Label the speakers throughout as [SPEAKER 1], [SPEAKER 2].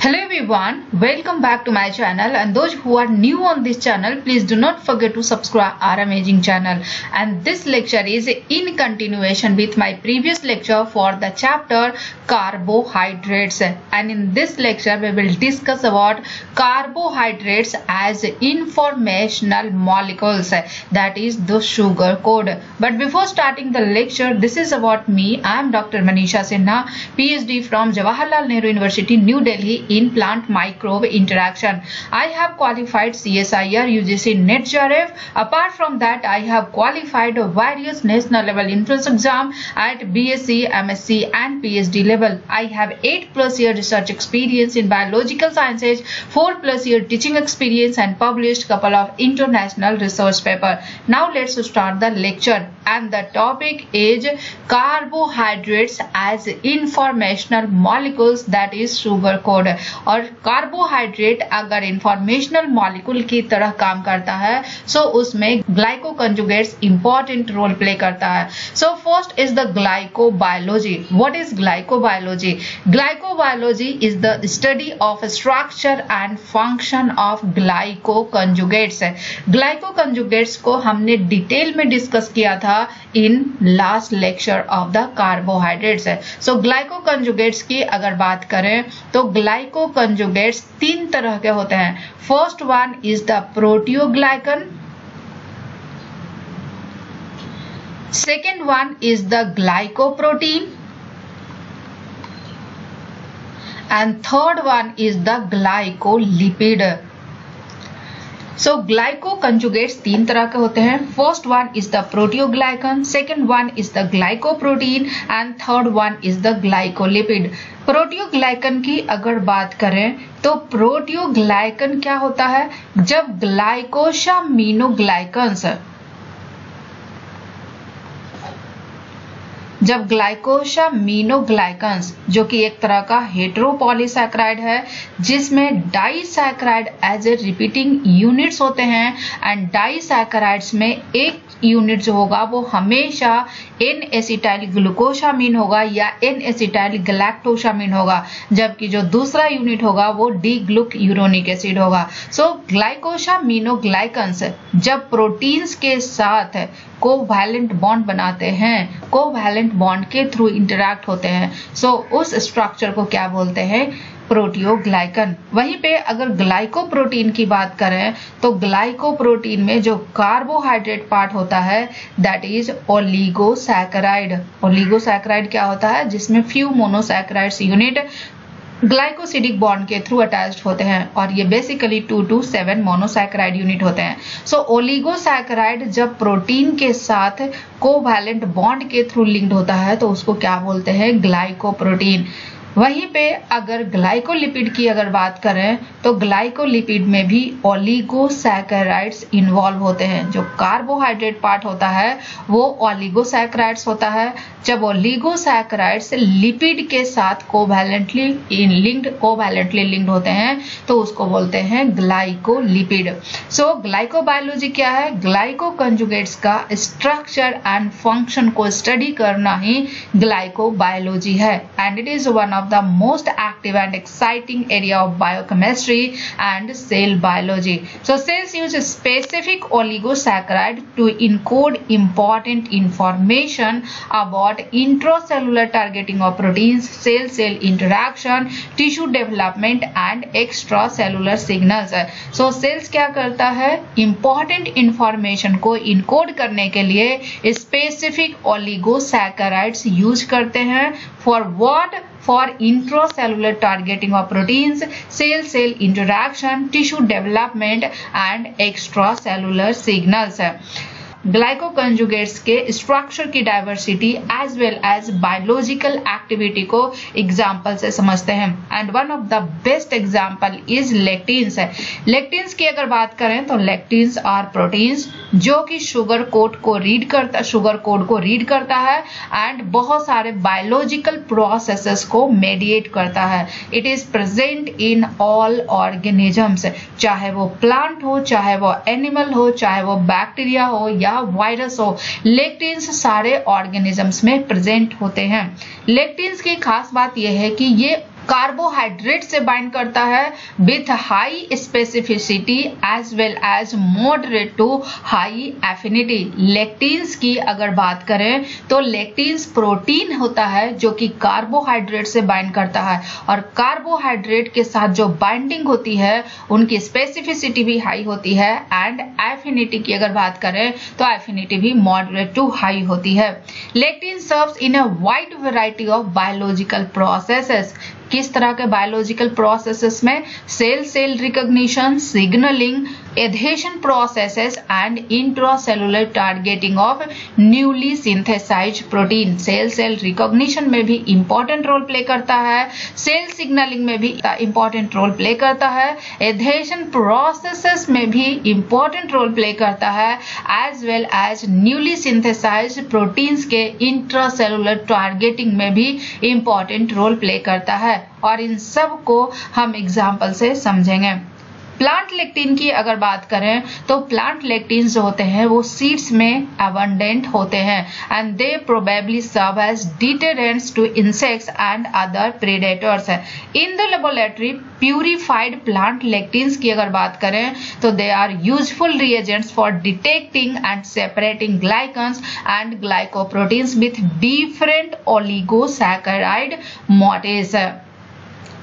[SPEAKER 1] Hello everyone, welcome back to my channel, and those who are new on this channel, please do not forget to subscribe our amazing channel. And this lecture is in continuation with my previous lecture for the chapter carbohydrates, and in this lecture we will discuss about carbohydrates as informational molecules, that is the sugar code. But before starting the lecture, this is about me. I am Dr. Manisha Sinha, PhD from Jawaharlal Nehru University, New Delhi, in plant microbe interaction. I have qualified CSIR UGC NET JRF. Apart from that, I have qualified various national level entrance exam at BSc, MSc and PhD level. I have 8+ year research experience in biological sciences, 4+ year teaching experience, and published couple of international research paper. Now let's start the lecture, and the topic is carbohydrates as informational molecules, that is sugar code. और carbohydrate अगर informational molecule की तरह काम करता है सो उसमें ग्लाइकोकंजुगेट्स important role play करता है. So first is the glycobiology. What is glycobiology? Glycobiology is the study of structure and function of glycoconjugates. Glycoconjugates को हमने डिटेल में डिस्कस किया था in last lecture of the carbohydrates. So glycoconjugates की अगर बात करें तो ग्लाइकोकंजुगेट्स 3 तरह के होते हैं. First one is the proteoglycan, second one is the glycoprotein, and third one is the glycolipid. So glycoconjugates 3 तरह के होते हैं. First one is the proteoglycan, second one is the glycoprotein and third one is the glycolipid. Proteoglycan की अगर बात करें तो प्रोटियोग्लाइकन क्या होता है? जब ग्लाइकोसामिनोग्लाइकन्स जो कि एक तरह का हेटेरोपॉलीसैकेराइड है जिसमें disaccharide as a repeating units होते हैं, एंड डाइसैकेराइड्स में एक यूनिट जो होगा वो हमेशा एन एसिटाइल ग्लूकोसामिन होगा या एन एसिटाइल गैलेक्टोसामिन होगा, जबकि जो दूसरा यूनिट होगा वो डी ग्लूक यूरोनिक एसिड होगा. सो ग्लाइकोसामिनोग्लाइकन्स जब प्रोटीन्स के साथ कोवैलेंट बॉन्ड बनाते हैं, कोवैलेंट बॉन्ड के थ्रू इंटरैक्ट होते हैं, सो उस स्ट्रक्चर को क्या बोलते हैं? प्रोटियोग्लाइकन. वहीं पे अगर ग्लाइकोप्रोटीन की बात करें तो ग्लाइकोप्रोटीन में जो कार्बोहाइड्रेट पार्ट होता है दैट इज ओलिगोसैकेराइड. ओलिगोसैकेराइड क्या होता है? जिसमें few monosaccharides unit glycosidic bond के थ्रू अटैच्ड होते हैं, और ये बेसिकली 2 to 7 मोनोसैकेराइड यूनिट होते हैं. सो ओलिगोसैकेराइड जब प्रोटीन के साथ कोवैलेंट बॉन्ड के थ्रू लिंक्ड होता है तो उसको क्या बोलते हैं? ग्लाइकोप्रोटीन. वहीं पे अगर ग्लाइकोलिपिड की अगर बात करें तो ग्लाइकोलिपिड में भी ओलिगोसैकेराइड्स इन्वॉल्व होते हैं. जो कार्बोहाइड्रेट पार्ट होता है वो ओलिगोसैकेराइड्स होता है. जब ओलिगोसैकेराइड्स लिपिड के साथ कोवैलेंटली लिंक्ड होते हैं तो उसको बोलते हैं ग्लाइकोलिपिड. सो ग्लाइकोबायोलॉजी क्या है? ग्लाइकोकंजुगेट्स का स्ट्रक्चर एंड फंक्शन को स्टडी करना ही ग्लाइकोबायोलॉजी है, and it is one of the most active and exciting area of biochemistry and cell biology. So cells use a specific oligosaccharide to encode important information about intracellular targeting of proteins, cell-cell interaction, tissue development and extracellular signals. So cells क्या करता है? important information को encode करने के लिए specific oligosaccharides use करते हैं. For what? For intracellular targeting of proteins, cell-cell interaction, tissue development and extracellular signals. ग्लाइकोकंजुगेट्स के स्ट्रक्चर की diversity as well as biological activity को एग्जांपल से समझते हैं, and one of the best example is lectins. Lectins की अगर बात करें तो लेक्टिन्स आर प्रोटीन्स जो कि शुगर कोड को रीड करता है एंड बहुत सारे बायोलॉजिकल प्रोसेसेस को मेडिएट करता है. It is present in all organisms, चाहे वो प्लांट हो, चाहे वो एनिमल हो, चाहे वो बैक्टीरिया हो या वायरस हो. लेक्टिन्स सारे ऑर्गेनिजम्स में प्रेजेंट होते हैं. लेक्टिन्स की खास बात यह है कि ये कार्बोहाइड्रेट से बाइंड करता है with high specificity as well as moderate to high affinity. Lectins की अगर बात करें तो लेक्टिन्स प्रोटीन होता है जो कि कार्बोहाइड्रेट से बाइंड करता है, और कार्बोहाइड्रेट के साथ जो बाइंडिंग होती है उनकी स्पेसिफिसिटी भी हाई होती है, एंड एफिनिटी की अगर बात करें तो एफिनिटी भी मॉडरेट टू हाई होती है। Lectin serves in a wide variety of biological processes. किस तरह के बायोलॉजिकल प्रोसेसेस में? Cell recognition, signalling, adhesion processes and intracellular targeting of newly synthesised protein. Cell recognition में भी इंपॉर्टेंट रोल प्ले करता है, सेल सिग्नलिंग में भी इंपॉर्टेंट रोल प्ले करता है, एडहेशन प्रोसेसेस में भी इंपॉर्टेंट रोल प्ले करता है, as well as newly synthesised proteins के इंट्रासेलुलर टारगेटिंग में भी इंपॉर्टेंट रोल प्ले करता है। और इन सब को हम एग्जाम्पल से समझेंगे। प्लांट लेक्टिन की अगर बात करें तो प्लांट लेक्टिन जो होते हैं वो सीड्स में अबंडेंट होते हैं, and they probably serve as deterrents to insects and other predators. In the laboratory purified plant lectins की अगर बात करें तो they are useful reagents for detecting and separating glycans and glycoproteins with different oligosaccharide motifs.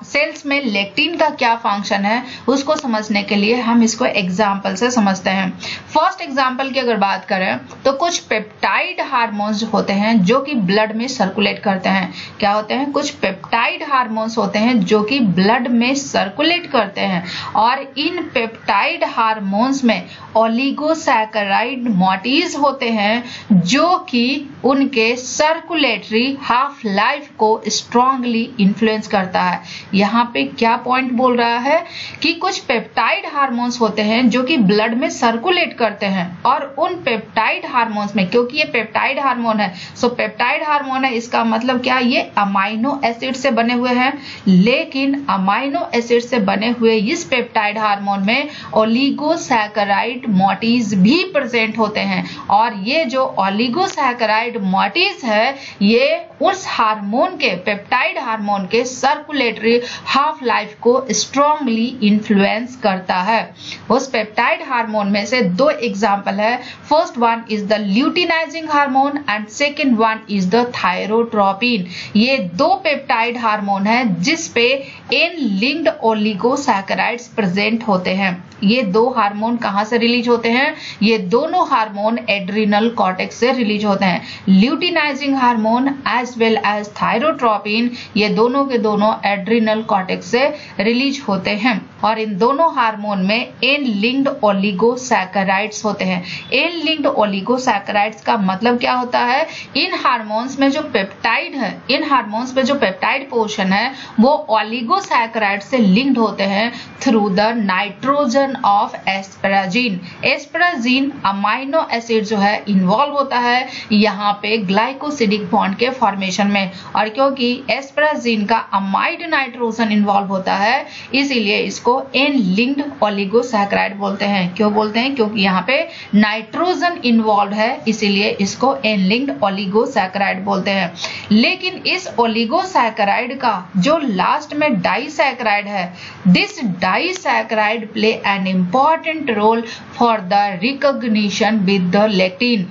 [SPEAKER 1] Cells में lectin का क्या function है उसको समझने के लिए हम इसको एग्जाम्पल से समझते हैं। फर्स्ट एग्जाम्पल की अगर बात करें तो कुछ पेप्टाइड हार्मोन्स होते हैं जो कि ब्लड में सर्कुलेट करते हैं। क्या होते हैं? कुछ पेप्टाइड हार्मोन्स होते हैं जो कि ब्लड में सर्कुलेट करते हैं, और इन पेप्टाइड हार्मोन्स में ओलिगोसैकेराइड मोटिव्स होते हैं जो कि उनके सर्कुलेटरी हाफ लाइफ को स्ट्रांगली इन्फ्लुएंस करता है। यहाँ पे क्या पॉइंट बोल रहा है कि कुछ पेप्टाइड हार्मोन्स होते हैं जो कि ब्लड में सर्कुलेट करते हैं, और उन पेप्टाइड हार्मोन्स में, क्योंकि ये पेप्टाइड हार्मोन है, सो पेप्टाइड हार्मोन है, इसका मतलब क्या? ये अमाइनो एसिड से बने हुए हैं, लेकिन अमाइनो एसिड से बने हुए इस पेप्टाइड हार्मोन में ओलिगोसैकेराइड मोटिव्स भी प्रेजेंट होते हैं, और ये जो ओलिगोसैकेराइड मोटिव्स है ये उस हार्मोन के, पेप्टाइड हार्मोन के सर्कुलेटरी हाफ लाइफ को स्ट्रांगली इन्फ्लुएंस करता है। उस पेप्टाइड हार्मोन में से दो एग्जांपल है। First one is the luteinising hormone and second one is the thyrotropin. ये दो पेप्टाइड हार्मोन है जिस पे एन लिंक्ड ओलिगोसैकेराइड्स प्रेजेंट होते हैं। ये दो हार्मोन कहां से रिलीज होते हैं? ये दोनों हार्मोन एड्रिनल कॉर्टेक्स से रिलीज होते हैं। Luteinising hormone as well as thyrotropin, ये दोनों के दोनों एड्रिनल कॉर्टेक्स से रिलीज होते हैं, और इन दोनों हार्मोन में एन लिंक्ड ओलिगोसैकेराइड्स होते हैं। एन लिंक्ड ओलिगोसैकेराइड्स का मतलब क्या होता है? इन हार्मोन्स में जो पेप्टाइड है, इन हार्मोन्स में जो पेप्टाइड पोर्शन है वो ओलिगोसैकेराइड से लिंक्ड होते हैं through the nitrogen of asparagine. Asparagine amino acid जो है इन्वॉल्व होता है यहाँ पे ग्लाइकोसिडिक बॉन्ड के फॉर्मेशन में, और क्योंकि एस्पराजीन का अमाइड नाइट्रोजन इन्वॉल्व होता है इसीलिए इसको एन लिंक्ड ओलिगोसैकेराइड बोलते हैं। क्यों बोलते हैं? क्योंकि यहाँ पे नाइट्रोजन इन्वॉल्व है इसीलिए इसको एन लिंक्ड ओलिगोसैकेराइड बोलते हैं। लेकिन इस ओलिगोसैकेराइड का जो लास्ट में डाइसैकेराइड है, this disaccharide play an important role for the recognition with the lectin.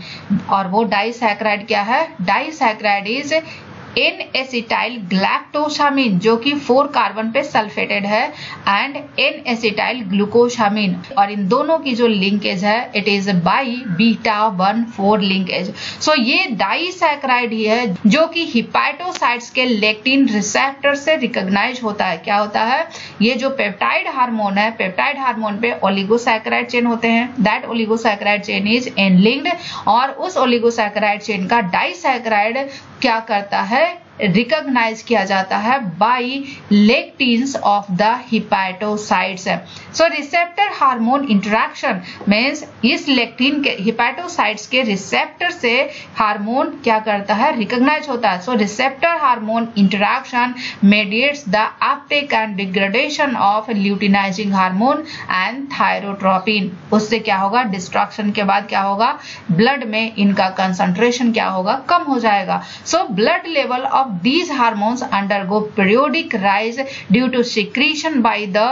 [SPEAKER 1] और वो डाइसैकेराइड क्या है? Disaccharide is N acetyl galactosamine जो कि 4 कार्बन पे सल्फेटेड है, एंड एन एसिटाइल ग्लूकोसामिन, और इन दोनों की जो लिंकेज है it is by beta 1,4 linkage. So ये डाइसैकेराइड ही है जो कि हिपैटोसाइट्स के लेक्टिन रिसेप्टर से रिकॉग्नाइज होता है। क्या होता है? ये जो पेप्टाइड हार्मोन है, पेप्टाइड हार्मोन पे ओलिगोसैकेराइड चेन होते हैं, that oligosaccharide chain is an linked, और उस ओलिगोसैकेराइड चेन का डाइसैकेराइड क्या करता है? रिकॉग्नाइज किया जाता है by lectins of the hepatocytes. So receptor hormone interaction means इस लेक्टिन के हिपैटोसाइट्स के रिसेप्टर से हार्मोन क्या करता है? रिकॉग्नाइज होता है। So receptor hormone interaction mediates the uptake and degradation of luteinizing hormone and thyrotropin. उससे क्या होगा? डिस्ट्रक्शन के बाद क्या होगा? ब्लड में इनका कंसंट्रेशन क्या होगा? कम हो जाएगा। So blood level of of these hormones undergo periodic rise due to secretion by the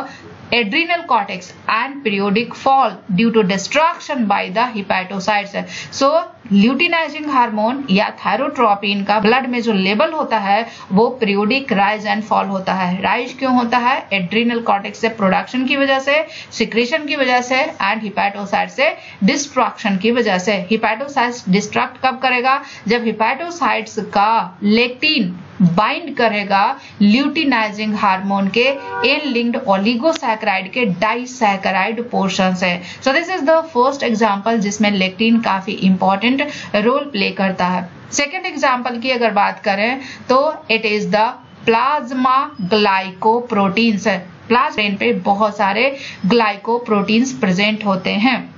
[SPEAKER 1] adrenal cortex and periodic fall due to destruction by the hepatocytes. So luteinizing hormone या thyrotropin का blood में जो level होता है वो periodic rise and fall होता है। Rise क्यों होता है? एड्रिनल कॉर्टेक्स से प्रोडक्शन की वजह से, सिक्रेशन की वजह से एंड हिपैटोसाइट से डिस्ट्रक्शन की वजह से। हिपैटोसाइट्स डिस्ट्रक्ट कब करेगा? जब हिपैटोसाइट्स का लेक्टिन बाइंड करेगा ल्यूटिनाइजिंग हार्मोन के एन लिंक्ड ओलिगोसैकेराइड के डाइसैकेराइड पोर्शन से। सो this is the first example जिसमें लेक्टिन काफी इंपॉर्टेंट रोल प्ले करता है। सेकेंड एग्जांपल की अगर बात करें तो it is the plasma glycoproteins. Plasma पे बहुत सारे ग्लाइकोप्रोटीन्स प्रेजेंट होते हैं।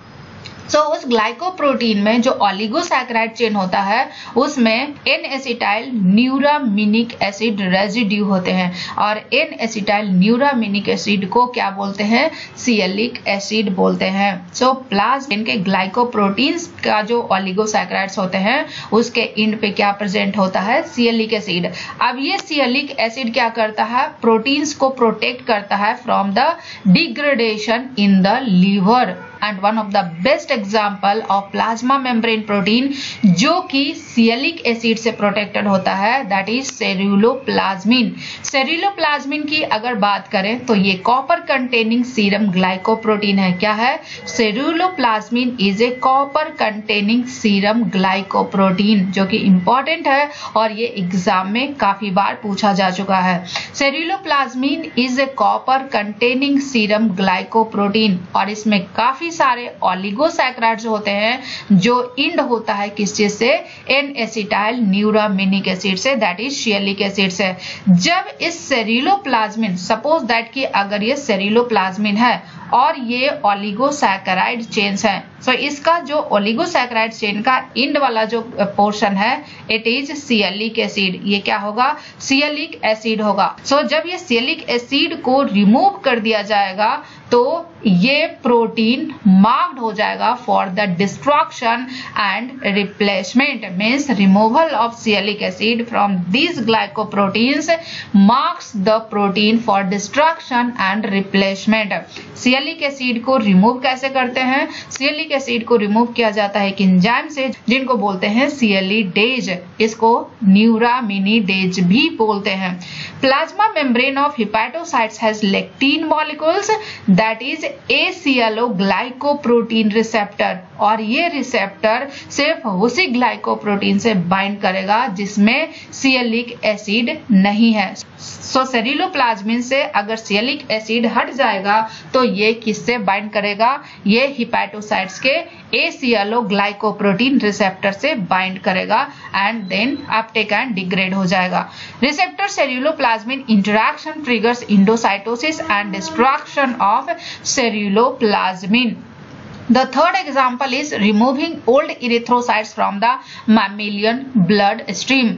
[SPEAKER 1] सो उस ग्लाइकोप्रोटीन में जो ओलिगोसैकेराइड चेन होता है उसमें N acetyl neuraminic acid residue होते हैं और एन एसिटाइल न्यूरामिनिक एसिड को क्या बोलते हैं? सियलिक एसिड बोलते हैं। सो प्लाज्मा के ग्लाइकोप्रोटीन्स का जो ओलिगोसैकेराइड्स होते हैं उसके इंड पे क्या प्रेजेंट होता है? सियलिक एसिड। अब ये सियलिक एसिड क्या करता है? प्रोटीन्स को प्रोटेक्ट करता है from the degradation in the liver. And one of the best example of plasma membrane protein जो कि सियलिक एसिड से प्रोटेक्टेड होता है दैट इज सेरुलोप्लाज्मिन। सेरुलोप्लाज्मिन की अगर बात करें तो ये कॉपर कंटेनिंग सीरम ग्लाइकोप्रोटीन है। क्या है? Ceruloplasmin is a copper containing serum glycoprotein जो कि इंपॉर्टेंट है और ये एग्जाम में काफी बार पूछा जा चुका है। Ceruloplasmin is a copper containing serum glycoprotein और इसमें काफी सारे ओलिगोसैकेराइड्स होते हैं जो इंड होता है किस चीज से? एन एसिटाइल न्यूरामिनिक एसिड से दैट इज सियलिक एसिड से। जब इस सेरुलोप्लाज्मिन सपोज दैट कि अगर ये सेरुलोप्लाज्मिन है और ये ओलिगोसैकेराइड चेन्स हैं, सो इसका जो ओलिगोसैकेराइड चेन का इंड वाला जो पोर्शन है इट इज सियलिक एसिड। ये क्या होगा? सियलिक एसिड होगा। सो जब ये सियलिक एसिड को रिमूव कर दिया जाएगा तो ये प्रोटीन मार्क्ड हो जाएगा for the destruction and replacement. Means removal of sialic acid from these glycoproteins marks the protein for destruction and replacement. Sialic acid को रिमूव कैसे करते हैं? सियलिक एसिड को रिमूव किया जाता है एक एंजाइम से जिनको बोलते हैं सियलिडेज। इसको न्यूरामिनिडेज भी बोलते हैं। Plasma membrane of hepatocytes has lectin molecules that is asialoglycoprotein receptor और ये रिसेप्टर सिर्फ उसी ग्लाइकोप्रोटीन से बाइंड करेगा जिसमें सियलिक एसिड नहीं है। सो सेरुलोप्लाज्मिन से अगर सियलिक एसिड हट जाएगा तो ये किससे बाइंड करेगा? ये हिपैटोसाइट्स के एसियलोग्लाइकोप्रोटीन रिसेप्टर से बाइंड करेगा and then uptake and degrade हो जाएगा। Receptor ceruloplasmin interaction triggers endocytosis and destruction of ceruloplasmin. The third example is removing old erythrocytes from the mammalian blood stream.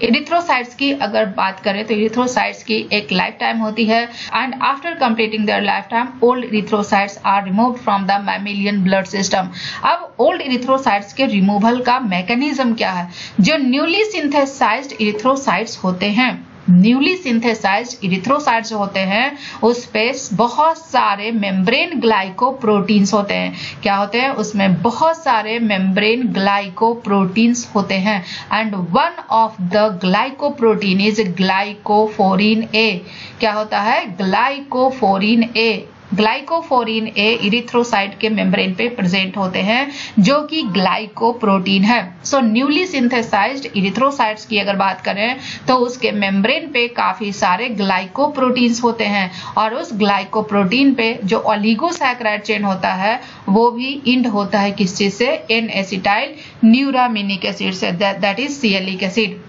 [SPEAKER 1] Erythrocytes की अगर बात करें तो इरिथ्रोसाइट्स की एक लाइफ टाइम होती है and after completing their life time old erythrocytes are removed from the mammalian blood system. अब ओल्ड इरिथ्रोसाइट्स के रिमूवल का मैकेनिज्म क्या है? जो न्यूली सिंथेसाइज्ड इरिथ्रोसाइट्स होते हैं, न्यूली सिंथेसाइज्ड इरिथ्रोसाइट्स होते हैं उस पे बहुत सारे मेम्ब्रेन ग्लाइकोप्रोटीन्स होते हैं। क्या होते हैं? उसमें बहुत सारे मेम्ब्रेन ग्लाइकोप्रोटीन्स होते हैं and one of the glycoprotein is glycophorin A. क्या होता है? Glycophorin A. Glycophorin A erythrocyte के मेम्ब्रेन पे प्रेजेंट होते हैं जो कि ग्लाइकोप्रोटीन है। सो न्यूली सिंथेसाइज्ड इरिथ्रोसाइट्स की अगर बात करें तो उसके मेम्ब्रेन पे काफी सारे ग्लाइकोप्रोटीन्स होते हैं और उस ग्लाइकोप्रोटीन पे जो ओलिगोसैकेराइड चेन होता है वो भी इंड होता है किस चीज से? एन एसिटाइल न्यूरामिनिक एसिड से दैट इज सियलिक एसिड।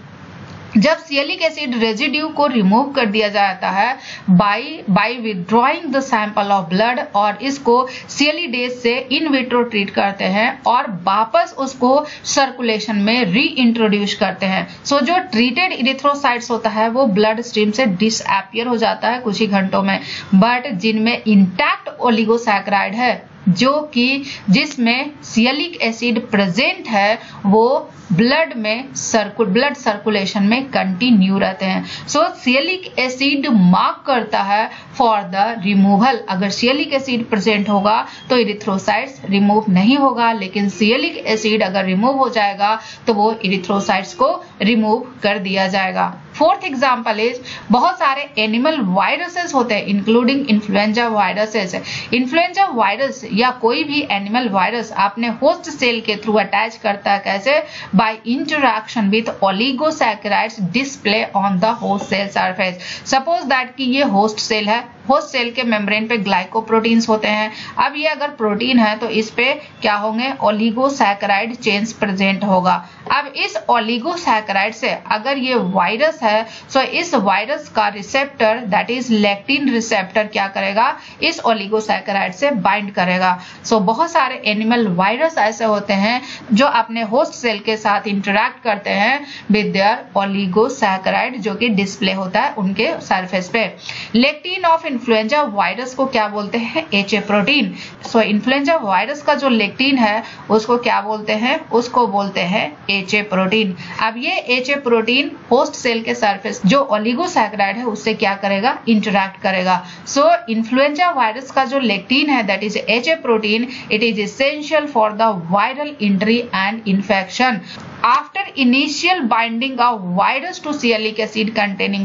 [SPEAKER 1] जब सियलिक एसिड रेजिड्यू को रिमूव कर दिया जाता है by withdrawing the sample of blood और इसको सियलिडेज से इन विट्रो ट्रीट करते हैं और वापस उसको सर्कुलेशन में री इंट्रोड्यूस करते हैं। सो जो ट्रीटेड इरिथ्रोसाइट्स होता है वो ब्लड स्ट्रीम से डिसअपियर हो जाता है कुछ ही घंटों में, बट जिनमें इंटैक्ट ओलिगोसैकेराइड है जो कि जिसमें सियलिक एसिड प्रेजेंट है वो ब्लड सर्कुलेशन में कंटिन्यू रहते हैं। सो सियलिक एसिड मार्क करता है फॉर द रिमूवल। अगर सियलिक एसिड प्रेजेंट होगा तो इरिथ्रोसाइट्स रिमूव नहीं होगा, लेकिन सियलिक एसिड अगर रिमूव हो जाएगा तो वो इरिथ्रोसाइट्स को रिमूव कर दिया जाएगा। फोर्थ एग्जाम्पल इज बहुत सारे एनिमल वायरसेस होते हैं including influenza viruses. Influenza virus या कोई भी एनिमल वायरस अपने होस्ट सेल के थ्रू अटैच करता है, कैसे? By interaction with oligosaccharides display on the host cell surface. Suppose that कि ये होस्ट सेल है, होस्ट सेल के मेम्ब्रेन पे ग्लाइकोप्रोटीन्स होते हैं। अब ये अगर प्रोटीन है तो इस पे क्या होंगे? ओलिगोसैकेराइड चेन्स प्रेजेंट होगा। अब इस ओलिगोसैकेराइड से अगर ये वायरस है तो इस वायरस का receptor that is lectin receptor क्या करेगा? इस ओलिगोसैकेराइड से बाइंड करेगा। सो बहुत सारे एनिमल वायरस ऐसे होते हैं जो अपने होस्ट सेल के साथ इंटरैक्ट करते हैं विद देयर ओलिगोसैकेराइड जो कि डिस्प्ले होता है उनके सरफेस पे। लेक्टिन ऑफ इन्फ्लुएंजा वायरस को क्या बोलते हैं? HA protein. So influenza virus का जो लेक्टिन है उसको क्या बोलते हैं? उसको बोलते हैं एचए प्रोटीन। अब ये एचए प्रोटीन होस्ट सेल के सरफेस जो ओलिगोसैकेराइड है उससे क्या करेगा? इंटरैक्ट करेगा। सो इन्फ्लुएंजा वायरस का जो लेक्टिन है that is HA protein, it is essential for the viral entry and infection. After initial binding of virus to sialic acid containing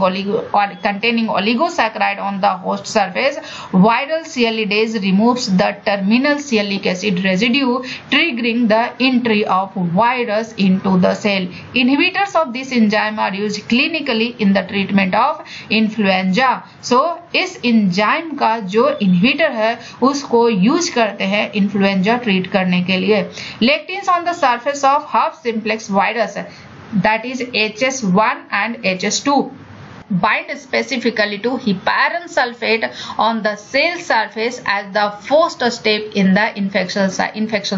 [SPEAKER 1] oligosaccharide on the host surface, viral sialidase removes the terminal sialic acid residue, triggering the entry of virus into the cell. Inhibitors of this enzyme are used clinically in the treatment of influenza. So इस enzyme का जो inhibitor है उसको use करते हैं influenza treat करने के लिए। Lectins on the surface of half simplex virus that is HS1 and HS2 bind specifically to heparin sulfate on the cell surface as the first step in the infection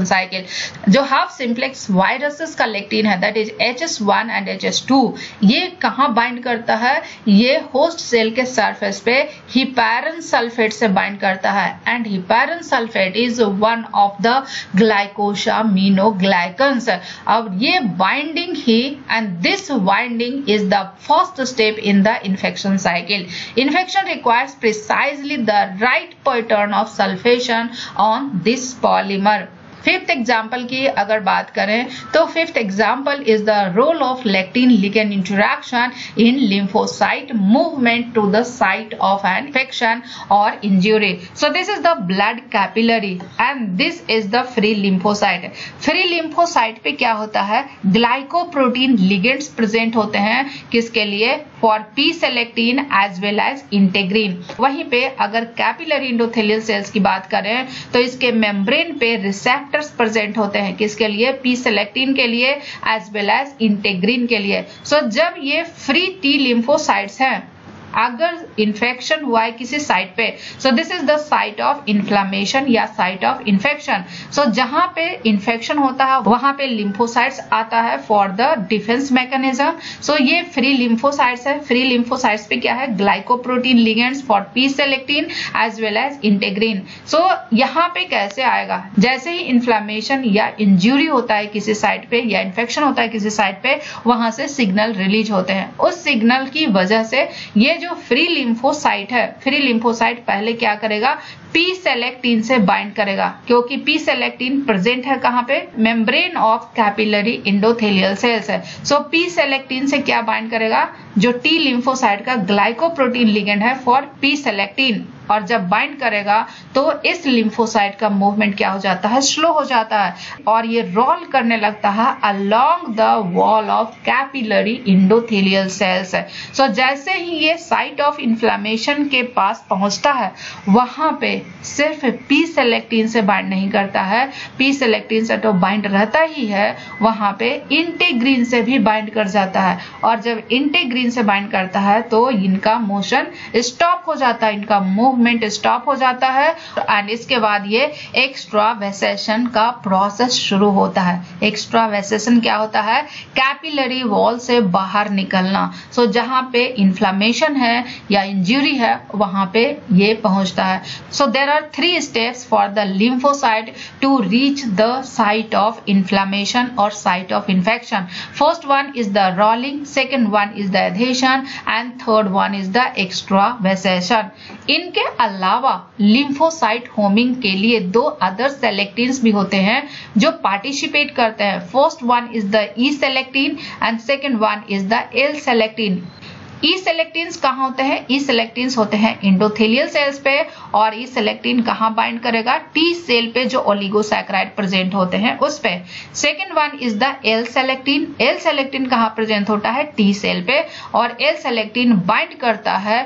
[SPEAKER 1] cycle. जो half simplex viruses का lectin है that is HS1 and HS2 ये कहाँ bind करता है? ये host cell के surface पे heparin sulfate से बाइंड करता है and heparin sulfate is one of the glycosaminoglycans. अब ये binding he and this binding is the first step in the infection cycle. Infection requires precisely the right pattern of sulfation on this polymer. Fifth example की अगर बात करें तो fifth example is the role of lectin ligand interaction in lymphocyte movement to the site of an infection और injury. So this is the blood capillary and this is the free lymphocyte. Free lymphocyte पे क्या होता है? Glycoprotein ligands present होते हैं किसके लिए? For P selectin as well as integrin. वहीं पे अगर कैपिलरी एंडोथेलियल सेल्स की बात करें तो इसके मेम्ब्रेन पे रिसेप्टर्स प्रेजेंट होते हैं किसके लिए? पी सेलेक्टिन के लिए एज वेल एज इंटेग्रिन के लिए। सो जब ये फ्री टी लिम्फोसाइट्स हैं अगर इन्फेक्शन हुआ है किसी साइट पे, सो this is the site of inflammation या साइट ऑफ इन्फेक्शन। सो जहां पे इन्फेक्शन होता है वहां पे लिम्फोसाइट्स आता है for the defence mechanism. So ये फ्री लिम्फोसाइट्स है। फ्री लिम्फोसाइट्स पे क्या है? Glycoprotein ligands for P selectin as well as integrin. So यहाँ पे कैसे आएगा? जैसे ही इन्फ्लामेशन या इंजुरी होता है किसी साइट पे या इन्फेक्शन होता है किसी साइट पे, वहां से सिग्नल रिलीज होते हैं। उस सिग्नल की वजह से ये जो फ्री लिम्फोसाइट है, फ्री लिम्फोसाइट पहले क्या करेगा? पी सेलेक्टिन से बाइंड करेगा क्योंकि पी सेलेक्टिन प्रेजेंट है कहां पे? Membrane of capillary endothelial sales है। सो पी सेलेक्टिन से क्या बाइंड करेगा? जो टी लिम्फोसाइट का ग्लाइकोप्रोटीन लिगेंड है फॉर पी सेलेक्टिन, और जब बाइंड करेगा तो इस लिम्फोसाइट का मूवमेंट क्या हो जाता है? स्लो हो जाता है और ये रोल करने लगता है along the wall of capillary endothelial cells. So जैसे ही ये साइट ऑफ इन्फ्लामेशन के पास पहुंचता है वहां पे सिर्फ पी सेलेक्टिन से बाइंड नहीं करता है, पी सेलेक्टिन से तो बाइंड रहता ही है, वहां पे इंटेग्रिन से भी बाइंड कर जाता है और जब इंटेग्रिन से बाइंड करता है तो इनका मोशन स्टॉप हो जाता है, इनका मूवमेंट मूवमेंट स्टॉप हो जाता है एंड इसके बाद ये एक्स्ट्रावेसेशन का प्रोसेस शुरू होता है। एक्स्ट्रावेसेशन क्या होता है? कैपिलरी वॉल से बाहर निकलना। सो जहां पे इन्फ्लेमेशन है या इंजरी है वहां पे ये पहुंचता है। So there are 3 steps for the lymphocyte to reach the site of inflammation और site of infection. First one is the rolling, second one is the adhesion and third one is the extravasation. इनके अलावा lymphocyte homing के लिए 2 other सेलेक्टिन्स भी होते हैं जो participate करते हैं। First one is the E selectin and second one is the L selectin. E selectins कहाँ होते हैं? ई सेलेक्टिन्स होते हैं इंडोथेलियल सेल्स पे और ई सेलेक्टिन कहाँ बाइंड करेगा? टी सेल पे जो ओलिगोसैकेराइड प्रेजेंट होते हैं उस पे। Second one is the L selectin. L selectin कहाँ प्रेजेंट होता है? टी सेल पे और एल सेलेक्टिन बाइंड करता है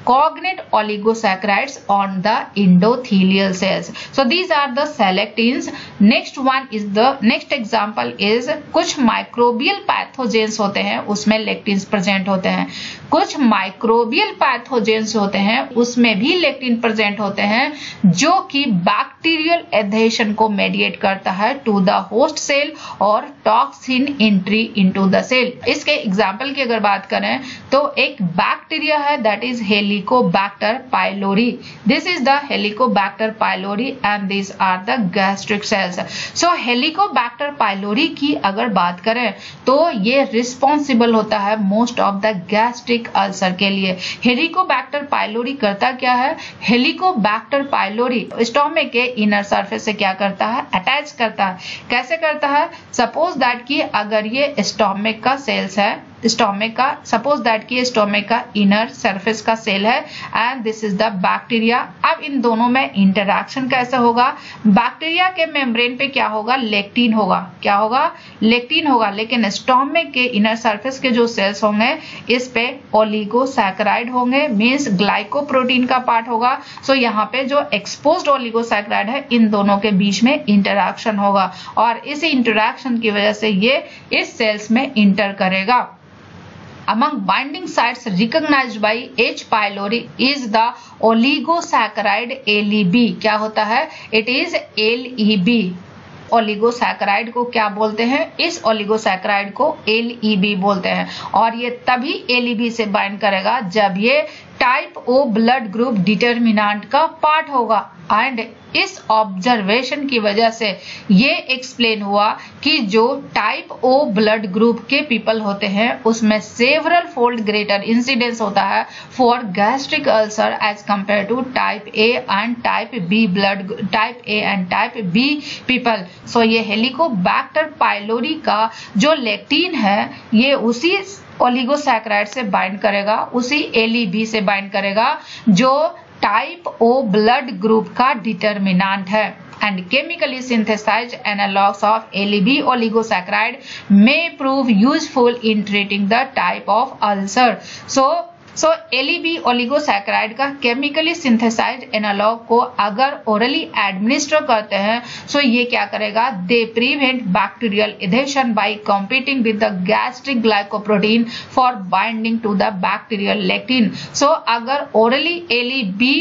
[SPEAKER 1] cognate oligosaccharides on the endothelial cells. So these are the selectins. Next example is कुछ microbial pathogens होते हैं उसमें lectins present होते हैं। कुछ microbial pathogens होते हैं उसमें भी lectin present होते हैं जो कि bacterial adhesion को mediate करता है to the host cell और toxin entry into the cell। इसके example की अगर बात करें तो एक बैक्टीरिया है that is Helicobacter pylori. This is the Helicobacter pylori and these are the gastric cells. So Helicobacter pylori की अगर बात करें तो ये रिस्पॉन्सिबल होता है most of the gastric ulcer के लिए। Helicobacter pylori करता क्या है? Helicobacter pylori स्टोमक के इनर सरफेस से क्या करता है? अटैच करता है। कैसे करता है? सपोज दैट कि अगर ये स्टोमक का सेल्स है, स्टोमक का सपोज दैट कि स्टोमक का इनर सरफेस का सेल है and this is the bacteria. अब इन दोनों में इंटरैक्शन कैसे होगा? बैक्टीरिया के मेम्ब्रेन पे क्या होगा? लेक्टिन होगा। क्या होगा? लेक्टिन होगा। लेकिन स्टोमक के इनर सरफेस के जो सेल्स होंगे इस पे ओलिगोसैकेराइड होंगे, मींस ग्लाइकोप्रोटीन का पार्ट होगा। सो यहाँ पे जो एक्सपोज्ड ओलिगोसैकेराइड है इन दोनों के बीच में इंटरैक्शन होगा और इस इंटरैक्शन की वजह से ये इस सेल्स में इंटर करेगा। Among binding sites recognized by H. pylori is the oligosaccharide LEB. क्या होता है? It is LEB. ओलिगोसैकेराइड को क्या बोलते हैं? इस ओलिगोसैकेराइड को LEB बोलते हैं और ये तभी LEB से बाइंड करेगा जब ये type O blood group determinant का पार्ट होगा। एंड इस ऑब्जर्वेशन की वजह से ये एक्सप्लेन हुआ कि जो टाइप O ब्लड ग्रुप के पीपल होते हैं उसमें सेवरल फोल्ड ग्रेटर इंसिडेंस होता है for gastric ulcer as compared to type A and type B blood type A and type B people. So ये हेलिकोबैक्टर पाइलोरी का जो लेक्टिन है ये उसी ओलिगोसैकेराइड से बाइंड करेगा, उसी LEB से बाइंड करेगा जो टाइप O ब्लड ग्रुप का डिटर्मिनेंट है। And chemically synthesized analogs of LEB oligosaccharide may prove useful in treating the type of ulcer. So LEB oligosaccharide का केमिकली सिंथेसाइज्ड एनालॉग को अगर ओरली एडमिनिस्टर करते हैं सो ये क्या करेगा? They prevent bacterial adhesion by competing with the gastric glycoprotein for binding to the bacterial lectin. So अगर orally LEB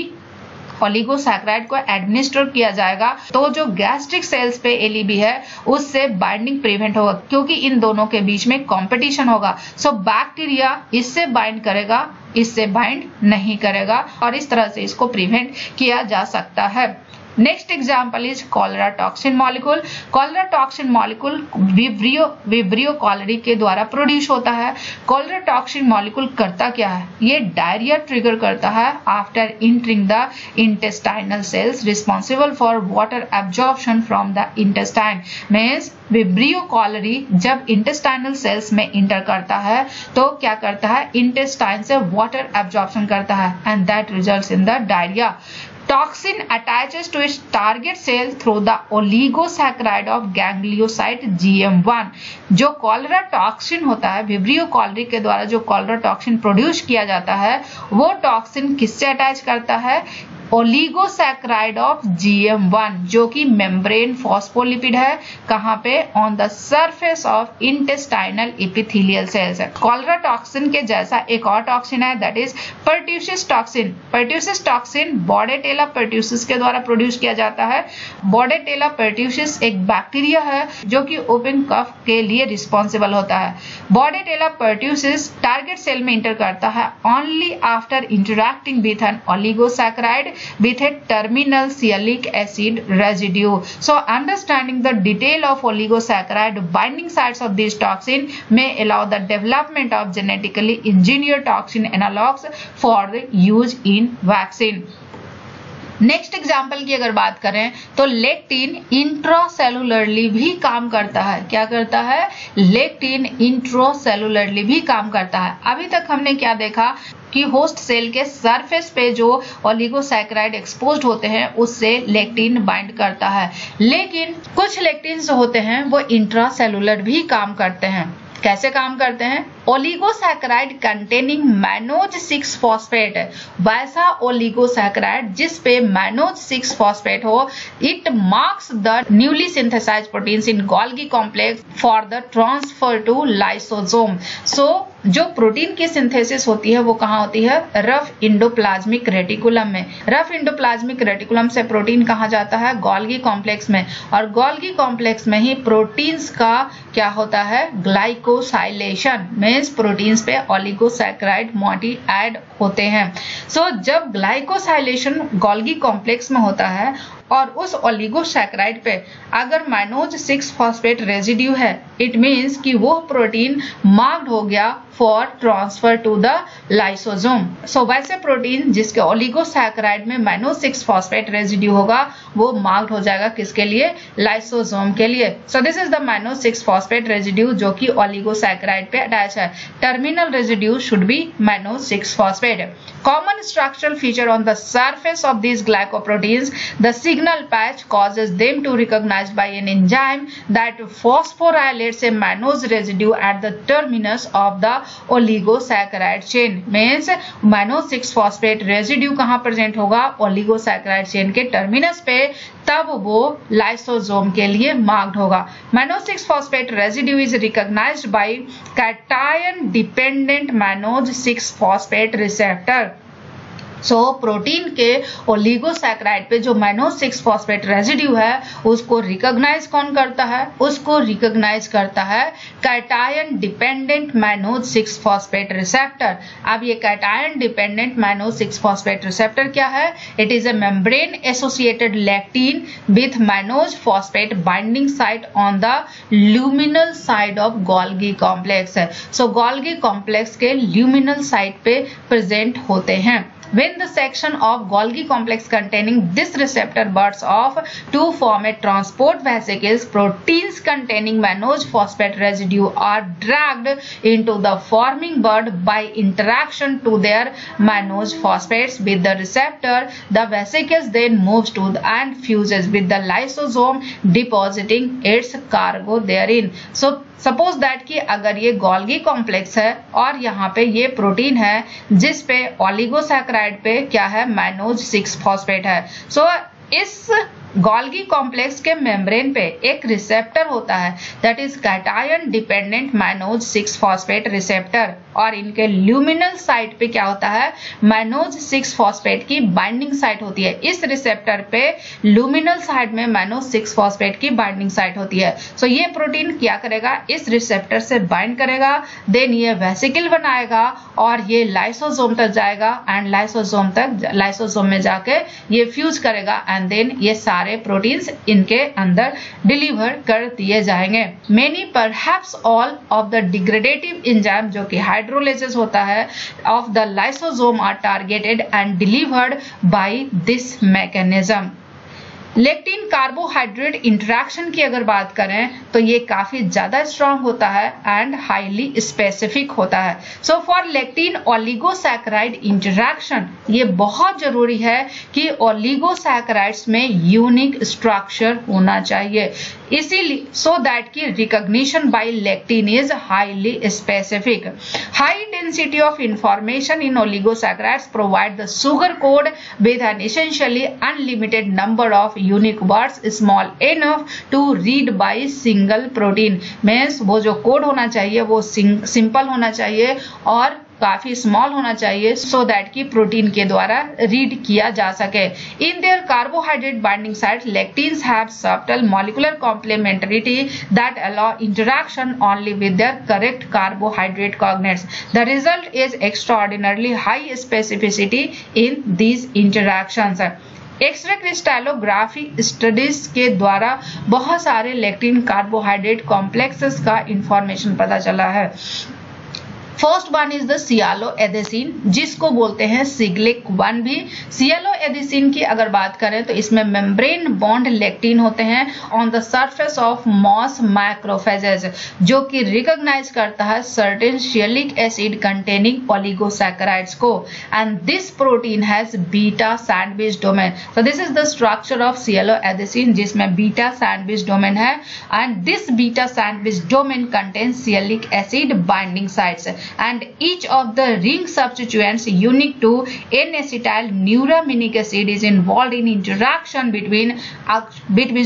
[SPEAKER 1] oligosaccharide को एडमिनिस्टर किया जाएगा तो जो गैस्ट्रिक सेल्स पे LEB है उससे बाइंडिंग प्रिवेंट होगा क्योंकि इन दोनों के बीच में कंपटीशन होगा। सो बैक्टीरिया इससे बाइंड करेगा, इससे बाइंड नहीं करेगा और इस तरह से इसको प्रिवेंट किया जा सकता है। Next example is cholera toxin molecule. Cholera toxin molecule Vibrio cholerae के द्वारा प्रोड्यूस होता है। कॉलरा टॉक्सिन मॉलिक्यूल करता क्या है? ये डायरिया ट्रिगर करता है after entering the intestinal cells responsible for water absorption from the intestine. Means Vibrio cholerae जब इंटेस्टाइनल सेल्स में इंटर करता है तो क्या करता है? इंटेस्टाइन से वाटर एब्जॉर्प्शन करता है and that results in the diarrhoea. Toxin attaches to its target cell through the oligosaccharide of gangliocyte GM1। जो कॉलरा टॉक्सिन होता है, विब्रियो कॉलरी के द्वारा जो कॉलरा टॉक्सिन प्रोड्यूस किया जाता है वो टॉक्सिन किससे अटैच करता है? ओलिगोसैकेराइड ऑफ GM1 जो कि मेम्ब्रेन फॉस्फोलिपिड है, कहां पे, on the surface of intestinal epithelial cells है। कॉलरा टॉक्सिन के जैसा एक और टॉक्सिन है, that is pertussis toxin. Pertussis toxin Bordetella pertussis के द्वारा प्रोड्यूस किया जाता है। बॉर्डेटेला पर्ट्यूसिस एक बैक्टीरिया है जो कि ओपन कफ के लिए रिस्पॉन्सिबल होता है। बॉर्डेटेला पर्ट्यूसिस टारगेट सेल में इंटर करता है only after interacting with an oligosaccharide with a terminal sialic acid residue. So understanding the detail of oligosaccharide binding sites of this toxin may allow the development of genetically engineered toxin analogs for the use in vaccine. Next example की अगर बात करें तो lectin इंट्रासेलुलरली भी काम करता है। क्या करता है? लेक्टिन इंट्रासेलुलरली भी काम करता है। अभी तक हमने क्या देखा कि होस्ट सेल के सरफेस पे जो ओलिगोसैकेराइड एक्सपोज्ड होते हैं उससे लेक्टिन बाइंड करता है, लेकिन कुछ लेक्टिन्स होते हैं वो इंट्रासेलुलर भी काम करते हैं। कैसे काम करते हैं? ओलिगोसैकेराइड कंटेनिंग मैनोज 6 फॉस्फेट, वैसा ओलिगोसैकेराइड जिस पे मैनोज 6 फॉस्फेट हो, it marks the newly synthesised proteins in Golgi complex for the transfer to lysosome. So जो प्रोटीन की सिंथेसिस होती है वो कहाँ होती है? रफ इंडोप्लाज्मिक रेटिकुलम में। रफ इंडोप्लाज्मिक रेटिकुलम से प्रोटीन कहाँ जाता है? गोल्गी कॉम्प्लेक्स में, और गोल्गी कॉम्प्लेक्स में ही प्रोटीन्स का क्या होता है? ग्लाइकोसाइलेशन मींस प्रोटीन्स पे ओलिगोसैकेराइड मोइटी ऐड होते हैं। सो जब ग्लाइकोसाइलेशन गोल्गी कॉम्प्लेक्स में होता है और उस ओलिगोसैकेराइड पे अगर मैनोज 6 फॉस्फेट रेजिड्यू है, इट मींस कि वो प्रोटीन मार्क्ड हो गया for transfer to the lysosome. So वैसे प्रोटीन जिसके ओलिगोसैकेराइड में मैनोज 6 फॉस्फेट रेजिड्यू होगा वो मार्क्ड हो जाएगा किसके लिए? लाइसोसोम के लिए। सो this is the mannose 6 phosphate residue जो कि ओलिगोसैकेराइड पे अटैच है। Terminal residue should be mannose 6 phosphate. Common structural feature on the surface of these glycoproteins, the signal patch causes them to recognized by an enzyme that phosphorylates a mannose residue at the terminus of the oligosaccharide chain. Means mannose 6 phosphate residue कहाँ present होगा? Oligosaccharide chain के terminus पे, तब वो lysosome के लिए marked होगा। mannose 6 phosphate residue is recognized by cation dependent mannose 6 phosphate receptor. So protein के ओलिगोसैकेराइड पे जो मैनोज 6 फॉस्फेट रेजिड्यू है उसको रिकॉग्नाइज कौन करता है? उसको रिकॉग्नाइज करता है cation dependent mannose 6 phosphate receptor. अब ये cation dependent mannose 6 phosphate receptor क्या है? It is a membrane associated lectin with mannose phosphate binding site on the luminal side of Golgi complex है। सो गोल्गी कॉम्प्लेक्स के luminal side पे present होते हैं। When the section of Golgi complex containing this receptor buds off to form a transport vesicles, proteins containing mannose phosphate residue are dragged into the forming bud by interaction to their mannose phosphates with the receptor. The vesicles then moves to and fuses with the lysosome, depositing its cargo therein. So suppose that कि अगर ये Golgi complex है और यहाँ पे ये protein है जिस पे ओलिगोसैकेराइड पे क्या है? मैनोज 6 फॉस्फेट है। सो इस गोल्गी कॉम्प्लेक्स के मेम्ब्रेन पे एक रिसेप्टर होता है that is cation dependent mannose 6 phosphate receptor, और इनके ल्यूमिनल साइट पे क्या होता है? मैनोज 6 फॉस्फेट की बाइंडिंग साइट होती है। इस रिसेप्टर पे ल्यूमिनल साइट में मैनोज 6 फॉस्फेट की बाइंडिंग साइट होती है। सो ये प्रोटीन क्या करेगा? इस रिसेप्टर से बाइंड करेगा, देन ये वेसिकल बनाएगा और ये लाइसोसोम तक जाएगा, एंड लाइसोसोम में जाके ये फ्यूज करेगा, एंड देन ये सारे प्रोटीन्स इनके अंदर डिलीवर कर दिए जाएंगे। Many perhaps all of the degradative enzyme जो कि हाइड्रोलाइसिस होता है of the lysosome are targeted and delivered by this mechanism. Lectin carbohydrate interaction की अगर बात करें तो ये काफी ज्यादा स्ट्रांग होता है एंड हाईली स्पेसिफिक होता है। So for lectin oligosaccharide interaction ये बहुत जरूरी है कि ओलिगोसैकेराइड्स में यूनिक स्ट्रक्चर होना चाहिए। इसीलिए सो दैट की recognition by lectin is highly specific. High density of information in oligosaccharides provide the sugar code with an essentially unlimited number of unique words small enough to read by single protein। Means वो जो code होना चाहिए वो simple होना चाहिए और काफी small होना चाहिए सो दैट की प्रोटीन के द्वारा रीड किया जा सके। In their carbohydrate binding sites lectins have subtle molecular complementarity that allow interaction only with their correct carbohydrate cognates. The result is extraordinarily high specificity in these interactions. X-ray crystallography studies के द्वारा बहुत सारे lectin carbohydrate complexes का information पता चला है। First one is the sialoadhesin, जिसको बोलते हैं सिग्लिक 1 भी। सियालोएडेसिन की अगर बात करें तो इसमें मेम्ब्रेन बॉन्ड लेक्टिन होते हैं on the surface of mouse macrophages, जो कि रिकॉग्नाइज करता है certain sialic acid containing oligosaccharides को, and this protein has beta sandwich domain. So this is the structure of sialoadhesin, जिसमें बीटा सैंडविच डोमेन है, and this beta sandwich domain contains sialic acid binding sites and each of the ring substituents unique to N-acetyl neuraminic acid is involved in interaction between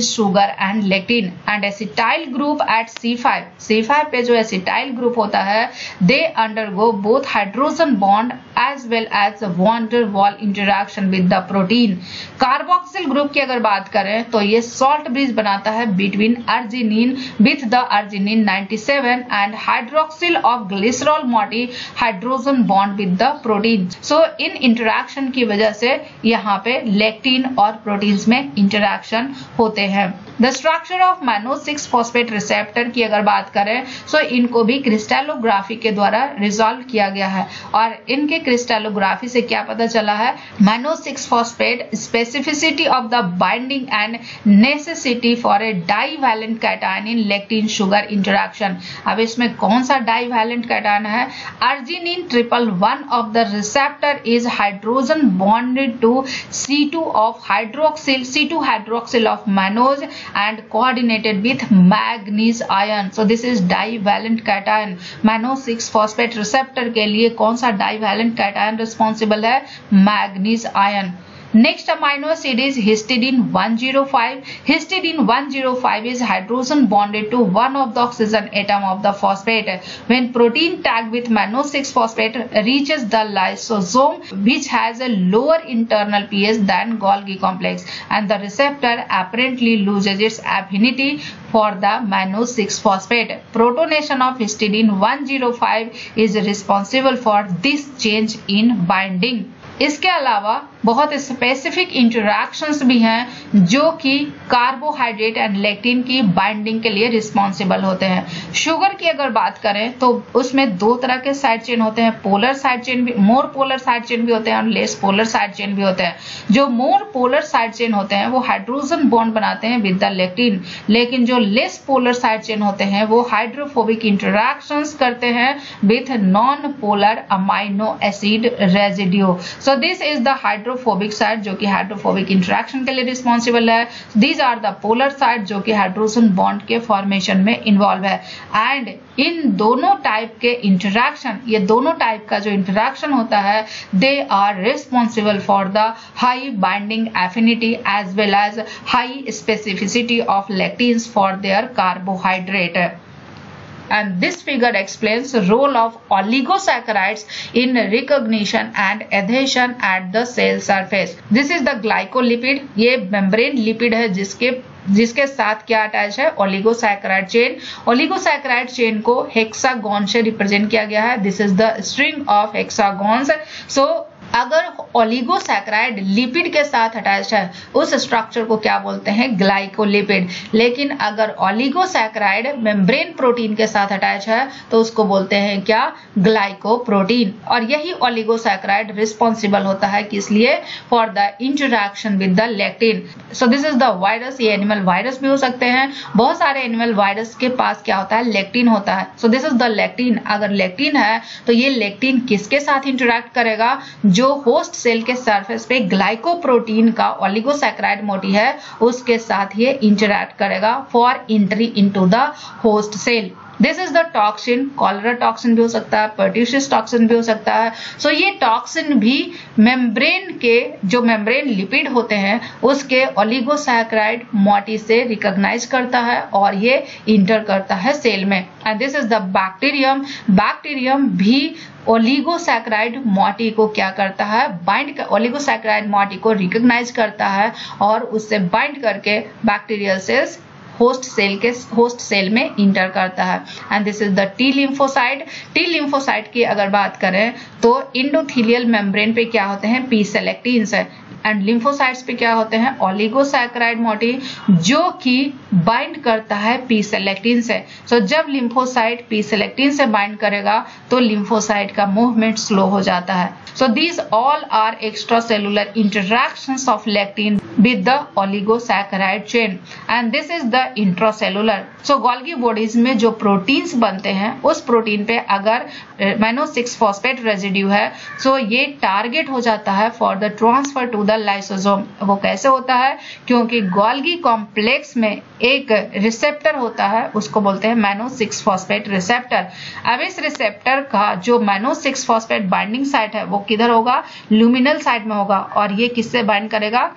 [SPEAKER 1] sugar and lectin, and acetyl group at C5 पे जो acetyl group होता है they undergo both hydrogen bond as well as van der Waals interaction with the protein। Carboxyl group की अगर बात करें तो ये सॉल्ट ब्रिज बनाता है between arginine with the arginine 97 and hydroxyl of glycerol moiety hydrogen bond with the protein. So in interaction की वजह से यहाँ पे लेक्टिन और प्रोटीन्स में इंटरैक्शन होते हैं। द स्ट्रक्चर ऑफ मैनो-6 फॉस्फेट रिसेप्टर की अगर बात करें सो इनको भी क्रिस्टलोग्राफी के द्वारा रिजॉल्व किया गया है, और इनके क्रिस्टलोग्राफी से क्या पता चला है, मैनो-6 phosphate specificity of the binding and necessity for a divalent cation in lectin sugar interaction. अब इसमें कौन सा डाइवैलेंट कैटायन है, arginine 111 of the receptor is hydrogen bonded to C2 of hydroxyl, C2 hydroxyl of mannose and coordinated with manganese ion। So this is divalent cation। मैनो-6 phosphate receptor के लिए कौन सा divalent cation रिस्पॉन्सिबल है, manganese ion. Next amino acid is histidine 105। Histidine 105 is hydrogen bonded to one of the oxygen atom of the phosphate. When protein tagged with mannose-6 phosphate reaches the lysosome, which has a lower internal pH than Golgi complex, and the receptor apparently loses its affinity for the mannose-6 phosphate. Protonation of histidine 105 is responsible for this change in binding। इसके अलावा बहुत specific interactions भी हैं जो कि carbohydrate and lectin की binding के लिए रिस्पॉन्सिबल होते हैं। शुगर की अगर बात करें तो उसमें दो तरह के साइड चेन होते हैं, पोलर साइड चेन भी, मोर पोलर साइड चेन भी होते हैं और लेस पोलर साइड चेन भी होते हैं। जो मोर पोलर साइड चेन होते हैं वो हाइड्रोजन बॉन्ड बनाते हैं विद द लेक्टिन, लेकिन जो लेस पोलर साइड चेन होते हैं वो हाइड्रोफोबिक इंटरैक्शंस करते हैं with non polar amino acid residue. So this is the hydrophobic side जो कि हाइड्रोफोबिक इंटरैक्शन के लिए रिस्पॉन्सिबल है। These are the polar side जो कि हाइड्रोजन बॉन्ड के फॉर्मेशन में इन्वॉल्व है। एंड इन दोनों टाइप के इंटरैक्शन, ये दोनों टाइप का जो इंटरैक्शन होता है, they are responsible for the high binding affinity as well as high specificity of lectins for their carbohydrate. And this figure explains the role of oligosaccharides in recognition and adhesion at the cell surface। This is the glycolipid। ये membrane lipid है जिसके साथ क्या attach है, oligosaccharide chain. Oligosaccharide chain को hexagon से represent किया गया है। This is the string of hexagons. So अगर ओलिगोसैकेराइड लिपिड के साथ अटैच है उस स्ट्रक्चर को क्या बोलते हैं, ग्लाइकोलिपिड। लेकिन अगर ओलिगोसैकेराइड मेम्ब्रेन प्रोटीन के साथ अटैच है तो उसको बोलते हैं क्या, ग्लाइकोप्रोटीन। और यही ओलिगोसैकेराइड रिस्पॉन्सिबल होता है किस लिए, for the interaction with the lectin. So this is the virus. ये एनिमल वायरस भी हो सकते हैं। बहुत सारे एनिमल वायरस के पास क्या होता है, लेक्टिन होता है। सो दिस इज द लेक्टिन। अगर लेक्टिन है तो ये लेक्टिन किसके साथ इंटरैक्ट करेगा, जो जो होस्ट सेल के सरफेस पे ग्लाइकोप्रोटीन का ओलिगोसैकेराइड मोटी है उसके साथ ये इंटरैक्ट करेगा for entry into the host cell. This is the toxin, cholera toxin भी हो सकता है, पर्ट्यूसियस टॉक्सिन भी हो सकता है। सो ये टॉक्सिन भी मेम्ब्रेन के जो मेम्ब्रेन लिपिड होते हैं उसके ओलिगोसैकेराइड मोटी से रिकॉग्नाइज करता है और ये इंटर करता है सेल में। And this is the bacterium. Bacterium भी ओलिगोसैकेराइड मोटी को क्या करता है, बाइंड, ओलिगोसैकेराइड मोटी को रिकॉग्नाइज करता है और उससे बाइंड करके बैक्टीरियल सेल्स होस्ट सेल में इंटर करता है। And this is the T lymphocyte. T lymphocyte की अगर बात करें तो इंडोथेलियल मेम्ब्रेन पे क्या होते हैं, पी सेलेक्टिन्स है, एंड लिम्फोसाइट्स पे क्या होते हैं, ओलिगोसैकेराइड मोटी जो कि बाइंड करता है पी सेलेक्टिन से। सो जब लिम्फोसाइट पी सेलेक्टिन से बाइंड करेगा तो लिम्फोसाइट का मूवमेंट स्लो हो जाता है। So these all are extracellular interactions of lectin with the oligosaccharide chain and this is the intracellular. So Golgi bodies में जो प्रोटीन्स बनते हैं उस प्रोटीन पे अगर मैनो 6 फॉस्फेट रेजिड्यू है सो ये टारगेट हो जाता है for the transfer to the lysosome. वो कैसे होता है, क्योंकि गोल्गी कॉम्प्लेक्स में एक रिसेप्टर होता है उसको बोलते हैं मैनो 6 फॉस्फेट रिसेप्टर। अब इस रिसेप्टर का जो मैनो 6 फॉस्फेट बाइंडिंग साइट है वो किधर होगा, लुमिनल साइड में होगा और ये किससे बाइंड करेगा,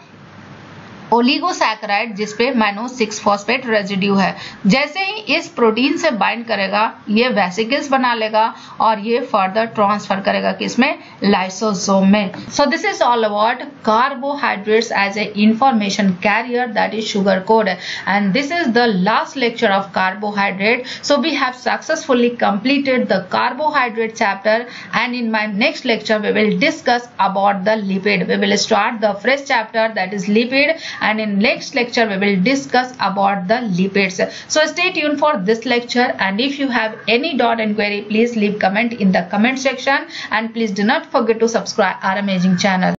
[SPEAKER 1] ओलिगोसैकेराइड जिसपे मैनो 6 फॉस्फेट रेजिड्यू है। जैसे ही इस प्रोटीन से बाइंड करेगा ये वेसिकल्स बना लेगा और ये फर्दर ट्रांसफर करेगा किसमें, लाइसोसोम में। So this is all about carbohydrates as a information carrier that is sugar code and this is the last lecture of carbohydrate. So we have successfully completed the carbohydrate chapter and in my next lecture we will discuss about the lipid. We will start the fresh chapter that is lipid and in next lecture we will discuss about the lipids. So stay tuned for this lecture and if you have any doubt and query please leave comment in the comment section and please do not forget to subscribe our amazing channel.